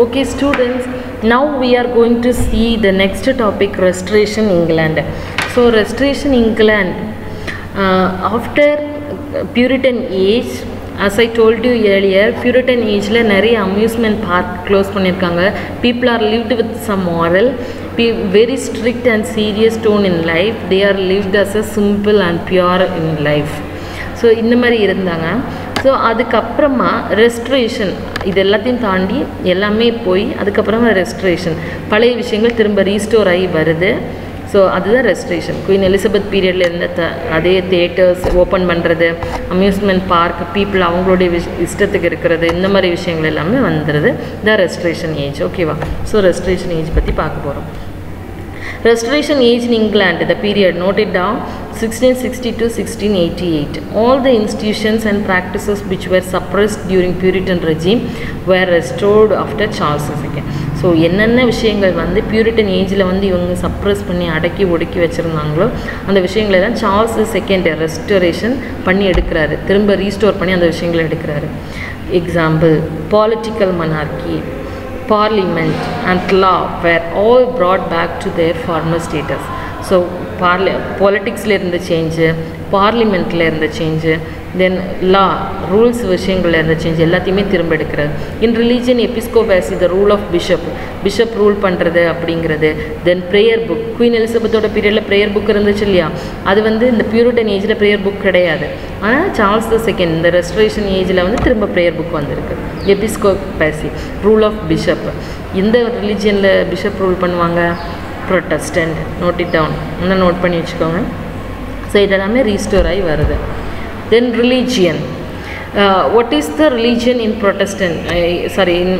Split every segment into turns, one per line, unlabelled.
Okay students, now we are going to see the next topic, Restoration England. So Restoration England, after Puritan age, as I told you earlier, Puritan age la nariya amusement park close பண்ணிருக்காங்க. People are lived with some moral, very strict and serious tone in life. They are lived as a simple and pure in life. So இந்த மாதிரி இருந்தாங்க. So அதுக்கப்புறமா restoration இது எல்லாத்தையும் தாண்டி எல்லாமே போய் அதுக்கப்புறமா ரெஸ்ட்ரேஷன் பழைய விஷயங்கள் திரும்ப ரீஸ்டோர் ஆகி வருது. ஸோ அதுதான் ரெஸ்ட்ரேஷன். குயின் எலிசபெத் பீரியடில் இருந்த அதே தியேட்டர்ஸ் ஓப்பன் பண்ணுறது, அம்யூஸ்மெண்ட் பார்க், பீப்புள் அவங்களுடைய இஷ்டத்துக்கு இருக்கிறது, இந்த மாதிரி விஷயங்கள் எல்லாமே வந்துடுது. த ரெஸ்ட்ரேஷன் ஏஜ். ஓகேவா? ஸோ ரெஸ்ட்ரேஷன் ஏஜ் பற்றி பார்க்க போகிறோம். Restoration age in England, the period, note it down, 1660 to 1688. All the institutions and practices which were suppressed during Puritan regime were restored after Charles II. So என்னென்ன விஷயங்கள் வந்து Puritan ஏஜில் வந்து இவங்க suppress பண்ணி அடக்கி ஒடுக்கி வச்சுருந்தாங்களோ அந்த விஷயங்களெல்லாம் சார்ல்ஸ் செகண்ட் ரெஸ்டோரேஷன் பண்ணி எடுக்கிறாரு, திரும்ப ரீஸ்டோர் பண்ணி அந்த விஷயங்களை எடுக்கிறாரு. Example, political monarchy, Parliament and law were all brought back to their former status. So politics la irundha change, parliament la irundha change, then law rules விஷயங்கள்ல இருந்த சேஞ்ச் எல்லாத்தையுமே திரும்ப எடுக்கிறது. In religion episcopacy, the rule of bishop rule பண்ணுறது அப்படிங்கிறது. Then prayer book, queen எலிசபெத்தோட பீரியடில் prayer book இருந்துச்சு இல்லையா, அது வந்து இந்த பியூரிட்டன் ஏஜில் ப்ரேயர் புக் கிடையாது. ஆனால் சார்ல்ஸ் II இந்த ரெஸ்டரேஷன் ஏஜில் வந்து திரும்ப ப்ரேயர் புக் வந்திருக்கு. எபிஸ்கோபாசி, ரூல் ஆஃப் பிஷப். இந்த ரிலீஜியனில் பிஷப் ரூல் பண்ணுவாங்க, ப்ரொட்டஸ்டன்ட். நோட் இட் டவுன், இன்னும் நோட் பண்ணி வச்சுக்கோங்க. ஸோ இதெல்லாமே ரீஸ்டோர் ஆகி வருது. Then religion. What is the religion in Protestant? In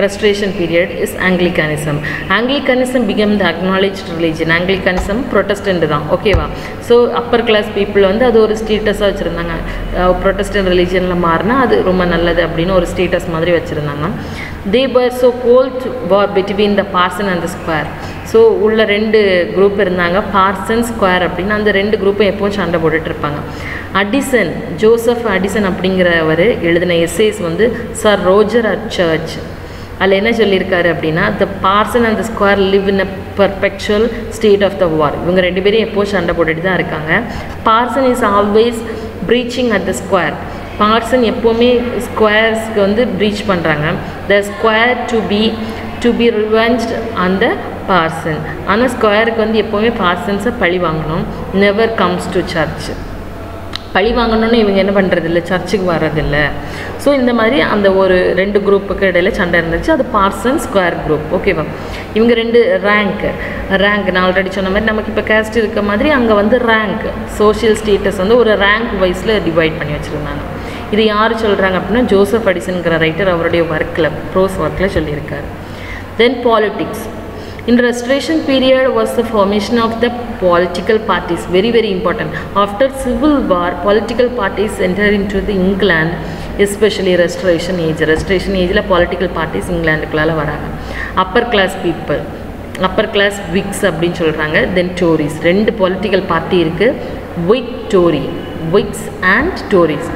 Restoration period is Anglicanism. Anglicanism became the acknowledged religion. Anglicanism Protestant தான். ஓகேவா? ஸோ அப்பர் கிளாஸ் பீப்புள் வந்து அது ஒரு ஸ்டேட்டஸாக வச்சுருந்தாங்க. ப்ரொட்டஸ்டன்ட் ரிலீஜனில் மாறினா அது ரொம்ப நல்லது அப்படின்னு ஒரு ஸ்டேட்டஸ் மாதிரி வச்சுருந்தாங்க. They were so cold war between the parson and the squire. So உள்ள ரெண்டு குரூப் இருந்தாங்க, பார்சன், ஸ்கொயர் அப்படின்னு. அந்த ரெண்டு குரூப்பும் எப்போவும் சண்டை போட்டுட்ருப்பாங்க. அடிசன், ஜோசப் அடிசன் அப்படிங்கிறவர் எழுதின எஸ்ஏஸ் வந்து சர் ரோஜர் அட் சர்ச். அதில் என்ன சொல்லியிருக்காரு அப்படின்னா, the parson and the squire live in a perpetual state of the war. இவங்க ரெண்டு பேரும் எப்போவும் சண்டை போட்டுட்டு தான் இருக்காங்க. Parson is always preaching at the squire. Parson எப்போவுமே ஸ்கொயர்ஸ்க்கு வந்து ப்ரீச் பண்ணுறாங்க. The squire to be revenged on the parson. ஆனால் ஸ்கொயருக்கு வந்து எப்போவுமே பார்சன்ஸை பழி வாங்கணும். Never comes to church. பழி வாங்கணுன்னு இவங்க என்ன பண்ணுறதில்ல, சர்ச்சுக்கு வர்றதில்ல. ஸோ இந்த மாதிரி அந்த ஒரு ரெண்டு குரூப்புக்கு இடையில சண்டை இருந்துச்சு. அது பார்சன் ஸ்கொயர் குரூப். ஓகேவா? இவங்க ரெண்டு ரேங்க் நான் ஆல்ரெடி சொன்ன மாதிரி நமக்கு இப்போ கேஸ்ட் இருக்க மாதிரி அங்கே வந்து ரேங்க், சோஷியல் ஸ்டேட்டஸ் வந்து ஒரு ரேங்க் வைஸில் டிவைட் பண்ணி வச்சுருந்தாங்க. இது யார் சொல்கிறாங்க அப்படின்னா, ஜோசப் அடிசன்கிற ரைட்டர் அவருடைய ஒர்க்கில், ப்ரோஸ் ஒர்க்கில் சொல்லியிருக்காரு. தென் politics. In Restoration period was the formation of the political parties, very very important. After Civil War, political parties entered into the England, especially Restoration age. Restoration age la political parties England குள்ள வராங்க. Upper class people, upper class Whigs அப்படின்னு சொல்கிறாங்க. Then Tories, ரெண்டு political party இருக்குது, Whig, Tory, Whigs and Tories.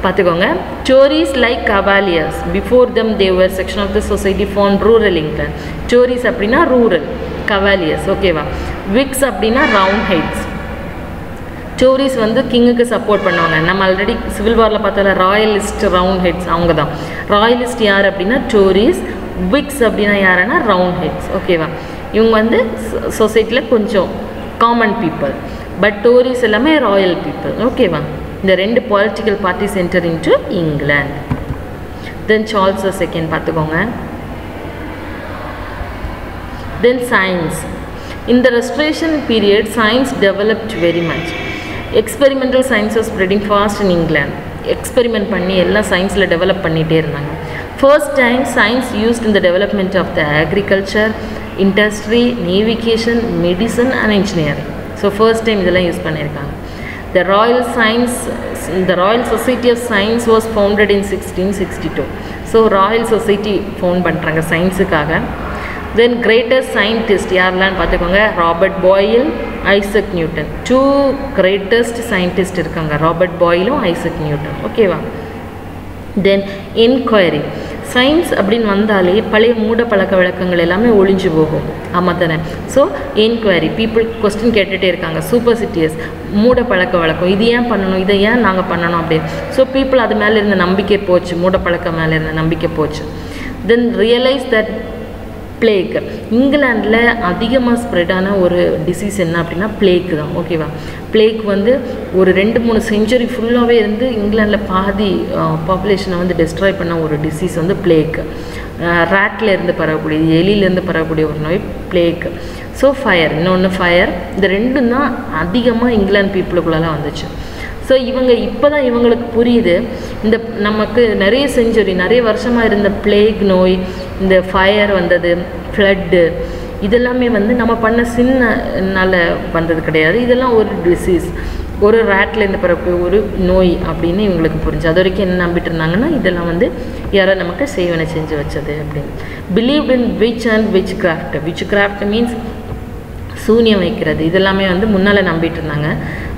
பார்த்துக்கோங்க. Tories like Cavaliers, before them they were section of the society found rural England. Tories அப்படின்னா rural, Cavaliers. ஓகேவா? Whigs அப்படின்னா round heads. Tories வந்து கிங்குக்கு support பண்ணுவாங்க. நம்ம already civil வாரில் பார்த்தால ராயலிஸ்ட் round heads அவங்க தான். ராயலிஸ்ட் யார் அப்படின்னா Tories. Whigs அப்படின்னா யாருன்னா ரவுண்ட் ஹெட்ஸ். ஓகேவா? இவங்க வந்து சொசைட்டியில் கொஞ்சம் காமன் பீப்புள். பட் Tories எல்லாமே ராயல் பீப்புள். ஓகேவா? இந்த ரெண்டு political parties enter into England. Then Charles II பார்த்துக்கோங்க. Then science. இந்த restoration period science developed very much. Experimental science was spreading fast in England. Experiment பண்ணி எல்லாம் சயின்ஸில் டெவலப் பண்ணிகிட்டே இருந்தாங்க. First time science used in the development of the agriculture, industry, navigation, medicine and engineering. So first time இதெல்லாம் use பண்ணியிருக்காங்க. The Royal Society of Science was founded in 1662. So Royal Society found பண்ணுறாங்க சயின்ஸுக்காக. Then greatest scientist யாரெல்லாம் பார்த்துக்கோங்க, Robert Boyle, Isaac Newton. Two greatest scientist இருக்காங்க, Robert பாயிலும் Isaac Newton. ஓகேவா? Then inquiry. Science அப்படின்னு வந்தாலே பழைய மூட பழக்க வழக்கங்கள் எல்லாமே ஒழிஞ்சு போகும். ஆமாம் தானே? ஸோ என்கொயரி, பீப்புள் கொஸ்டின் கேட்டுகிட்டே இருக்காங்க. சூப்பர்சிட்டியஸ், மூட பழக்க வழக்கம், இது ஏன் பண்ணணும், இதை ஏன் நாங்கள் பண்ணணும் அப்படின்னு. ஸோ பீப்புள் அது மேலே இருந்த நம்பிக்கை போச்சு, மூட பழக்கம் மேலே இருந்த நம்பிக்கை போச்சு. தென் ரியலைஸ் தட் பிளேக், இங்கிலாண்டில் அதிகமாக ஸ்ப்ரெட்டான ஒரு டிசீஸ் என்ன அப்படின்னா பிளேக் தான். ஓகேவா? பிளேக் வந்து ஒரு 2-3 செஞ்சுரி ஃபுல்லாகவே இருந்து இங்கிலாண்டில் பாதி பாப்புலேஷனை வந்து டெஸ்ட்ராய் பண்ண ஒரு டிசீஸ் வந்து பிளேக். ரேட்டில் இருந்து பரவக்கூடிய, எலியிலேருந்து பரவக்கூடிய ஒரு நோய் பிளேக். ஸோ ஃபயர், இன்னொன்று ஃபயர், இந்த ரெண்டும் தான் அதிகமாக இங்கிலாந்து பீப்புளுக்குள்ளெல்லாம் வந்துச்சு. ஸோ இவங்க இப்போ தான் இவங்களுக்கு புரியுது, இந்த நமக்கு நிறைய செஞ்சுரி நிறைய வருஷமாக இருந்த பிளேக் நோய், இந்த ஃபயர் வந்தது, ஃப்ளட்டு, இதெல்லாமே வந்து நம்ம பண்ண சின்னனால வந்தது கிடையாது. இதெல்லாம் ஒரு டிசீஸ், ஒரு ரேட்லேருந்து பரப்பு ஒரு நோய் அப்படின்னு இவங்களுக்கு புரிஞ்சு. அது வரைக்கும் என்ன நம்பிட்டு இருந்தாங்கன்னா இதெல்லாம் வந்து யாரோ நமக்கு செய்வனை செஞ்சு வச்சது அப்படின்னு. Believed in which and which craft. Which craft means சூனியம் வைக்கிறது. இதெல்லாமே வந்து முன்னால் நம்பிட்டு இருந்தாங்க.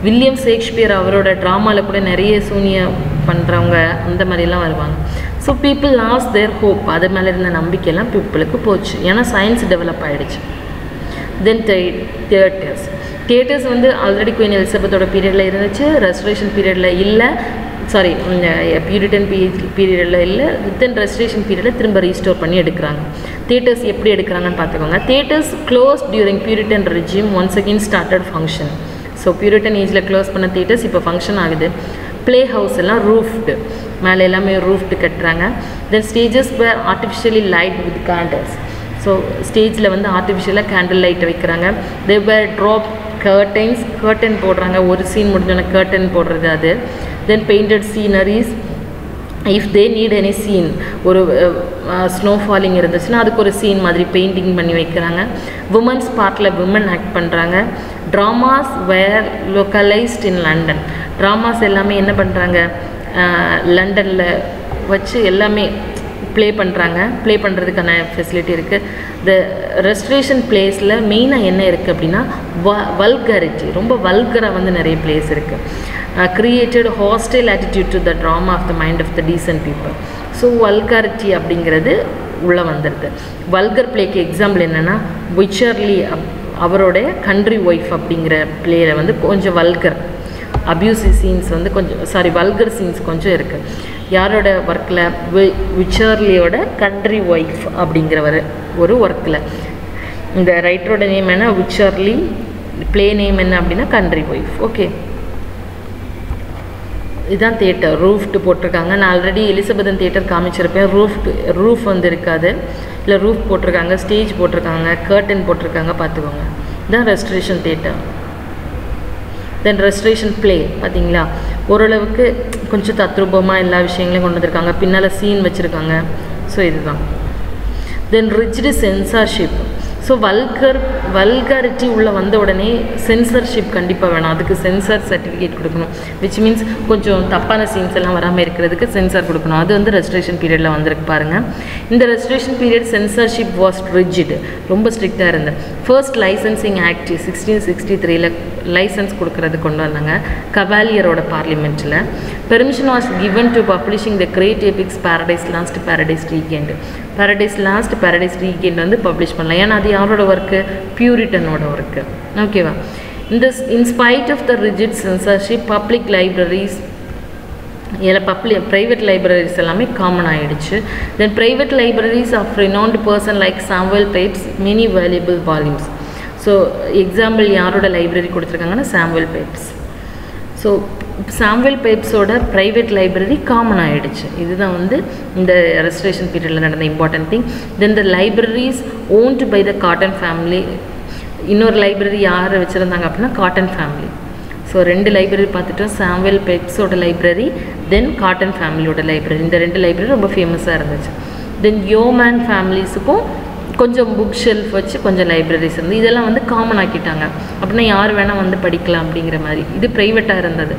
வில்லியம் ஷேக்ஸ்பியர் அவரோட ட்ராமாவில் கூட நிறைய சூனியம் பண்ணுறவங்க அந்த மாதிரிலாம் வருவாங்க. ஸோ பீப்புள் லாஸ் தேர் ஹோப், அது மேலே இருந்த நம்பிக்கையெல்லாம் பீப்புளுக்கு போச்சு, ஏன்னா சயின்ஸ் டெவலப் ஆகிடுச்சு. தென் தியேட்டர்ஸ் வந்து ஆல்ரெடி குயின் எலிசபெத்தோட பீரியடில் இருந்துச்சு, ரெஸ்டரேஷன் பீரியடில் இல்லை, சாரி பியூரிட்டன் பீரியடில் இல்லை, வித்தின் ரெஸ்டரேஷன் பீரியடில் திரும்ப ரீஸ்டோர் பண்ணி எடுக்கிறாங்க. தியேட்டர்ஸ் எப்படி எடுக்கிறாங்கன்னு பார்த்துக்கோங்க. Theatres close during Puritan regime once again started function. So Puritan ஏஜில் க்ளோஸ் பண்ண தியேட்டர்ஸ் இப்போ ஃபங்க்ஷன் ஆகுது. ப்ளே ஹவுஸ் எல்லாம் ரூஃப்டு, மேலே எல்லாமே ரூஃப்டு கட்டுறாங்க. Then stages were artificially light with candles. So ஸ்டேஜில் வந்து ஆர்டிஃபிஷியலாக கேண்டில் லைட் வைக்கிறாங்க. தே வேர் ட்ராப் கர்டன் போடுறாங்க, ஒரு சீன் முடிஞ்சோன்னா கர்டன் போடுறது அது. Then painted sceneries, if they need any scene, ஒரு ஸ்னோ ஃபாலிங் இருந்துச்சுன்னா அதுக்கு ஒரு சீன் மாதிரி பெயிண்டிங் பண்ணி வைக்கிறாங்க. உமன்ஸ் பார்ட்டில் விமன் ஆக்ட் பண்ணுறாங்க. Dramas were localised in London. Dramas எல்லாமே என்ன பண்ணுறாங்க, லண்டனில் வச்சு எல்லாமே ப்ளே பண்ணுறதுக்கான ஃபெசிலிட்டி இருக்குது. த ரெஸ்டரேஷன் பிளேஸில் மெயினாக என்ன இருக்குது அப்படின்னா வல்கரிட்டி, ரொம்ப வல்கராக வந்து நிறைய பிளேஸ் இருக்குது. created hostile attitude to the drama of the mind of the decent people. So vulgarity அப்படிங்கிறது உள்ளே வந்துடுது. வல்கர் பிளேக்கு எக்ஸாம்பிள் என்னென்னா விச்சர்லி அவரோடைய கண்ட்ரி ஒய்ஃப் அப்படிங்கிற பிளேயில் வந்து கொஞ்சம் வல்கர் அப்யூசிவ் சீன்ஸ் வந்து கொஞ்சம் வல்கர் சீன்ஸ் கொஞ்சம் இருக்குது. யாரோட ஒர்க்கில், விச்சர்லியோட கண்ட்ரி ஒய்ஃப் அப்படிங்கிற ஒரு ஒர்க்கில். இந்த ரைட்டரோட நேம் என்ன, விச்சர்லி, பிளே நேம் என்ன அப்படின்னா கண்ட்ரி ஒய்ஃப். ஓகே, இதுதான் தியேட்டர். ரூஃப்டு போட்டிருக்காங்க. நான் ஆல்ரெடி எலிசபெத்தன் தியேட்டர் காமிச்சிருப்பேன். ரூஃப் வந்து இருக்காது, இல்லை ரூஃப் போட்டிருக்காங்க, ஸ்டேஜ் போட்டிருக்காங்க, கர்டன் போட்டிருக்காங்க, பார்த்துக்கோங்க. இதுதான் ரெஸ்டரேஷன் தியேட்டர். தென் ரெஸ்டரேஷன் பிளே பார்த்தீங்களா, ஓரளவுக்கு கொஞ்சம் தத்ரூபமாக எல்லா விஷயங்களையும் கொண்டு வந்திருக்காங்க, பின்னால் சீன் வச்சுருக்காங்க. ஸோ இதுதான். தென் ரிஜிடு சென்சார்ஷிப். ஸோ வல்காரிட்டி உள்ளே வந்த உடனே சென்சர்ஷிப் கண்டிப்பாக வேணும். அதுக்கு சென்சார் சர்டிஃபிகேட் கொடுக்கணும். விச் மீன்ஸ் கொஞ்சம் தப்பான சீன்ஸ் எல்லாம் வராமல் இருக்கிறதுக்கு சென்சார் கொடுக்கணும். அது வந்து ரெஸ்டரேஷன் பீரியடில் வந்திருக்கு பாருங்கள். இந்த restoration period censorship was rigid, ரொம்ப ஸ்ட்ரிக்டாக இருந்தது. ஃபர்ஸ்ட் லைசன்சிங் ஆக்ட் 1663 லைசன்ஸ் கொடுக்கறது கொண்டு வந்தாங்க கவாலியரோட பார்லிமெண்ட்டில். Permission was given to publishing the great epics Paradise Lost, Paradise Regained. Paradise Lost, Paradise Regained வந்து பப்ளிஷ் பண்ணலாம். ஏன்னா அது யாரோட ஒர்க்கு, பியூரிட்டனோட ஒர்க்கு. ஓகேவா? In spite of the rigid censorship public libraries, இதில் ப்ரைவேட் லைப்ரரிஸ் எல்லாமே காமன் ஆகிடுச்சு. Then private libraries of renowned person like Samuel Pepys many valuable volumes. So example யாரோட லைப்ரரி கொடுத்துருக்காங்கன்னா சாமுவல் பேப்ஸ். ஸோ சாமுவல் பேப்ஸோட private library common ஆகிடுச்சு. இதுதான் வந்து இந்த ரெஸ்டரேஷன் பீரியடில் நடந்த important thing. Then the libraries owned by the Cotton family. இன்னொரு லைப்ரரி யார் வச்சுருந்தாங்க அப்படின்னா காட்டன் ஃபேமிலி. ஸோ 2 லைப்ரரி பார்த்துட்டோம், சாமுவல் பேப்ஸோட லைப்ரரி, தென் காட்டன் ஃபேமிலியோட லைப்ரரி. இந்த 2 லைப்ரரி ரொம்ப ஃபேமஸாக இருந்துச்சு. தென் யோமேன் ஃபேமிலிஸுக்கும் கொஞ்சம் புக் ஷெல்ஃப் வச்சு கொஞ்சம் லைப்ரரிஸ் இருந்து இதெல்லாம் வந்து காமன் ஆக்கிட்டாங்க. அப்படின்னா யார் வேணால் வந்து படிக்கலாம் அப்படிங்கிற மாதிரி. இது ப்ரைவேட்டாக இருந்தது.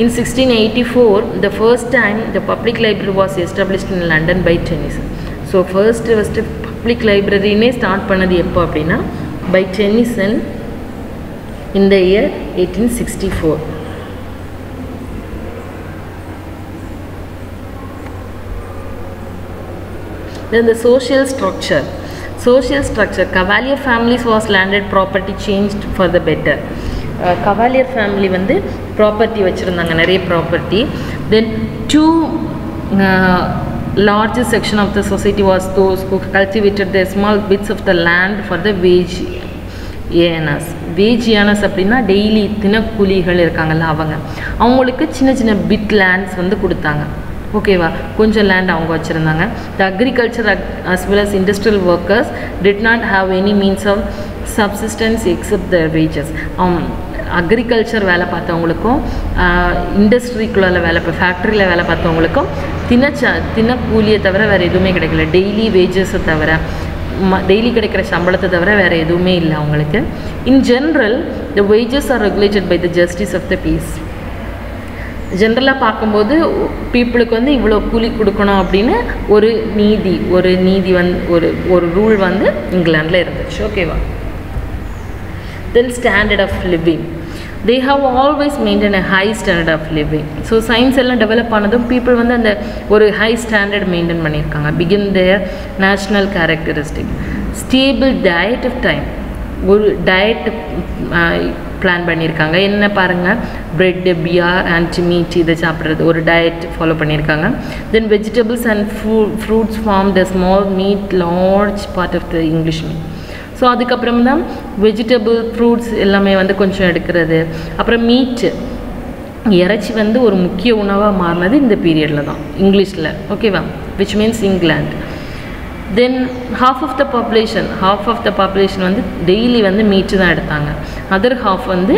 இன் 1684 the first time the public library was established in London by Tennyson. So first public லைப்ரரினே ஸ்டார்ட் பண்ணது எப்போ அப்படின்னா by Tennyson in the year 1864. Then the social structure. Cavalier families was landed property changed for the better. Cavalier family வந்து property வச்சுருந்தாங்க, நிறைய property. Then two large section of the society was those who cultivated the small bits of the land for the wage earners. Wage earners அப்படின்னா daily தினக்கூலிகள் இருக்காங்கல்ல, அவங்களுக்கு சின்ன சின்ன bit lands வந்து கொடுத்தாங்க. ஓகேவா, கொஞ்சம் லேண்ட் அவங்க வச்சுருந்தாங்க. த agriculture as well as industrial workers did not have any means of subsistence except their wages. Agriculture வேலை பார்த்தவங்களுக்கும் இண்டஸ்ட்ரிக்குள்ளே ஃபேக்ட்ரியில் வேலை பார்த்தவங்களுக்கும் தினக்கூலியை தவிர வேறு எதுவுமே கிடைக்கல. டெய்லி வேஜஸை தவிர, டெய்லி கிடைக்கிற சம்பளத்தை தவிர வேறு எதுவுமே இல்லை அவங்களுக்கு. In general the wages are regulated by the justice of the peace. ஜென்ரலாக பார்க்கும்போது பீப்புளுக்கு வந்து இவ்வளோ கூலி கொடுக்கணும் அப்படின்னு ஒரு நீதி ஒரு ரூல் வந்து இங்கிலாண்டில் இருந்துச்சு. ஓகேவா. Then standard of living. they have always maintained a high standard of living. So science எல்லாம் டெவலப் ஆனதும் people வந்து அந்த ஒரு high standard மெயின்டைன் பண்ணியிருக்காங்க. begin their national characteristic. stable diet of time. ஒரு டயட் பிளான் பண்ணியிருக்காங்க. என்ன பாருங்கள், பிரெட், பியர் அண்ட் மீட் இதை சாப்பிட்றது ஒரு டயட் ஃபாலோ பண்ணியிருக்காங்க. Then vegetables and fruits form the small meat large part of the English meat. So அதுக்கப்புறம் தான் வெஜிடபிள் ஃப்ரூட்ஸ் எல்லாமே வந்து கொஞ்சம் எடுக்கிறது. அப்புறம் மீட்டு, இறைச்சி வந்து ஒரு முக்கிய உணவாக மாறினது இந்த பீரியடில் தான் இங்கிலீஷில். ஓகேவா, which means England. Then half of the population வந்து டெய்லி வந்து மீட்டு தான் எடுத்தாங்க. அதர் half வந்து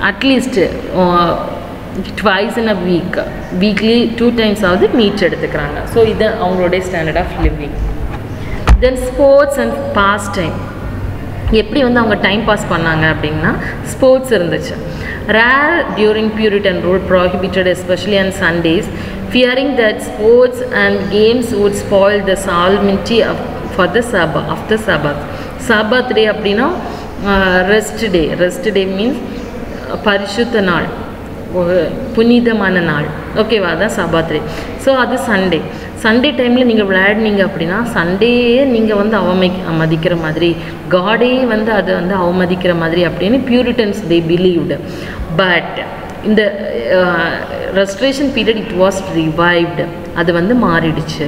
at least twice in a week, weekly 2 times ஆகுது மீட் எடுத்துக்கிறாங்க. ஸோ இது அவங்களுடைய standard of living. Then sports and pass time. எப்படி வந்து அவங்க டைம் பாஸ் பண்ணாங்க அப்படின்னா ஸ்போர்ட்ஸ் இருந்துச்சு. Rare during Puritan rule, prohibited especially on Sundays, fearing that sports and games would spoil the solemnity for the Sabbath. Sabbath day அப்படின்னா rest டே means பரிசுத்த நாள், புனிதமான நாள். ஓகேவா, அதான் சபாத் டே. ஸோ அது சண்டே டைமில் நீங்கள் விளையாடினீங்க அப்படின்னா சண்டேயே நீங்கள் வந்து அவமதிக்கிற மாதிரி, காடே வந்து அதை வந்து அவமதிக்கிற மாதிரி அப்படின்னு பியூரிட்டன்ஸ் தே பிலீவ்டு. பட் இந்த restoration period it was revived, அது வந்து மாறிடுச்சு.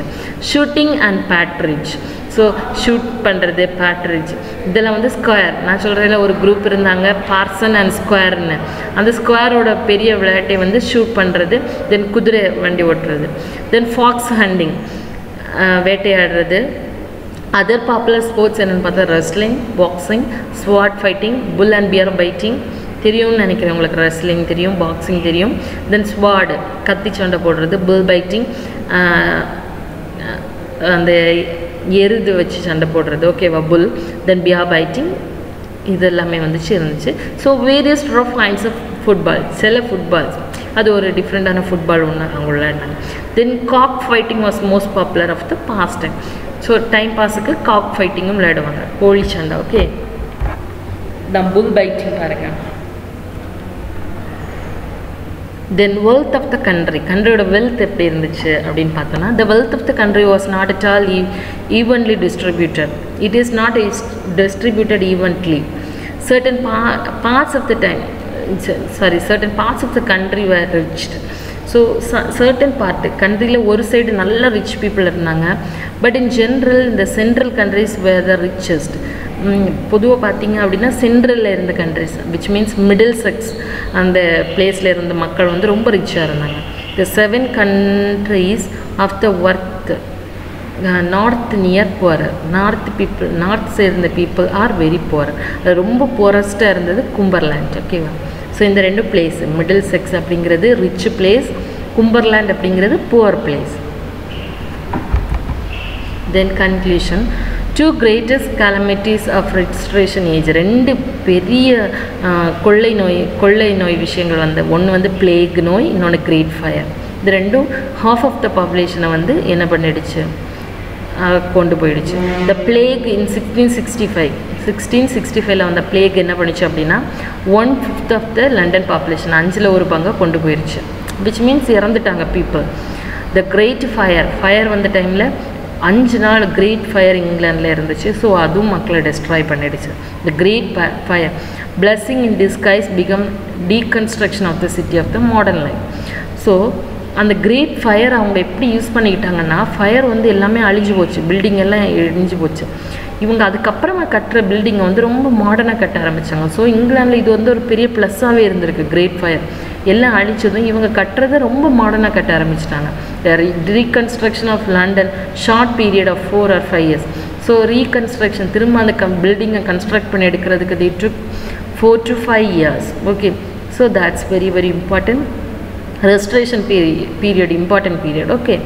Shooting and partridge. So shoot பண்ணுறது, பேட்ரிட்ஜ், இதெல்லாம் வந்து ஸ்கொயர். நான் சொல்கிறதில் ஒரு குரூப் இருந்தாங்க, பார்சன் அண்ட் ஸ்கொயர்னு. அந்த ஸ்கொயரோட பெரிய விளையாட்டை வந்து ஷூட் பண்ணுறது. தென் குதிரை வண்டி ஓட்டுறது. தென் ஃபாக்ஸ் ஹண்டிங், வேட்டையாடுறது. அதர் பாப்புலர் ஸ்போர்ட்ஸ் என்னென்னு பார்த்தா wrestling, boxing, sword fighting, bull and bear baiting தெரியும்னு நினைக்கிறேன் உங்களுக்கு. ரெஸ்லிங் தெரியும், பாக்ஸிங் தெரியும். தென் ஸ்வாடு, கத்தி சண்டை போடுறது. புல் பைட்டிங், அந்த எருது வச்சு சண்டை போடுறது. ஓகேவா, புல். தென் பியர் பைட்டிங், இது எல்லாமே இருந்துச்சு. So various kinds of football. சில ஃபுட்பால்ஸ் அது ஒரு டிஃப்ரெண்ட்டான ஃபுட்பால் ஒன்று அவங்க விளையாடினாங்க. Then cock fighting was most popular of the pastime. So time பாஸுக்கு காக் ஃபைட்டிங்கும் விளையாடுவாங்க, கோழி சண்டை. ஓகே, தான் புல் பைட்டிங் பாருங்கள். தென் வெல்த் ஆஃப் த கண்ட்ரியோட வெல்த் எப்படி இருந்துச்சு அப்படின்னு பார்த்தோன்னா, the wealth of the country was not at all evenly distributed. It is not distributed evenly. certain parts of the country were reached. So certain part கண்ட்ரியில் ஒரு side நல்ல rich people இருந்தாங்க. But in general இந்த central countries were the richest. பொதுவாக பார்த்தீங்க அப்படின்னா சென்ட்ரலில் இருந்த countries, which means middle sex, அந்த பிளேஸில் இருந்த மக்கள் வந்து ரொம்ப ரிச்சாக இருந்தாங்க. The 7 countries of the worth north near poor. North சேர்ந்த பீப்புள் ஆர் வெரி புவர். அது ரொம்ப புவரஸ்ட்டாக இருந்தது கும்பர்லேண்ட். ஓகேவா, ஸோ இந்த 2 பிளேஸ், மிடில் செக்ஸ் அப்படிங்கிறது ரிச் பிளேஸ், கும்பர்லேண்ட் அப்படிங்கிறது poor place. Then conclusion. 2 greatest calamities of restoration age. 2 பெரிய கொள்ளை நோய் விஷயங்கள் ஒன்று வந்து பிளேக் நோய், இன்னொன்று கிரேட் ஃபயர். இது 2ம் half of the population வந்து என்ன பண்ணிடுச்சு, கொண்டு போயிடுச்சு. த பிளேக் இன் 1665 வந்த பிளேக் என்ன பண்ணிச்சு அப்படின்னா 1/5 ஆஃப் த லண்டன் பாப்புலேஷன், 5ல் 1 பங்கை கொண்டு போயிடுச்சு. விச் மீன்ஸ் இறந்துட்டாங்க பீப்புள். த கிரேட் ஃபயர் வந்த டைமில் 5 நாள் கிரேட் ஃபயர் இங்கிலாண்டில் இருந்துச்சு. ஸோ அதுவும் மக்களை டெஸ்ட்ராய் பண்ணிடுச்சு. The great fire blessing in disguise become deconstruction of the city of the modern life. So அந்த கிரேட் ஃபயர் அவங்க எப்படி யூஸ் பண்ணிக்கிட்டாங்கன்னா, ஃபயர் வந்து எல்லாமே அழிஞ்சு போச்சு, பில்டிங் எல்லாம் இழிஞ்சு போச்சு. இவங்க அதுக்கப்புறமா கட்டுற பில்டிங்கை வந்து ரொம்ப மாடர்னாக கட்ட ஆரம்பித்தாங்க. ஸோ இங்கிலாண்டில் இது வந்து ஒரு பெரிய ப்ளஸ்ஸாகவே இருந்திருக்கு. கிரேட் ஃபயர் எல்லாம் அழிச்சதும் இவங்க கட்டுறதை ரொம்ப மாடர்னாக கட்ட ஆரம்பிச்சிட்டாங்க. Reconstruction of London short period of 4 or 5 years. So reconstruction திரும்ப அந்த பில்டிங்கை கன்ஸ்ட்ரக்ட் பண்ணி எடுக்கிறதுக்கு they took 4 to 5 years. Okay, so that's very very important. Restoration period important period. Okay.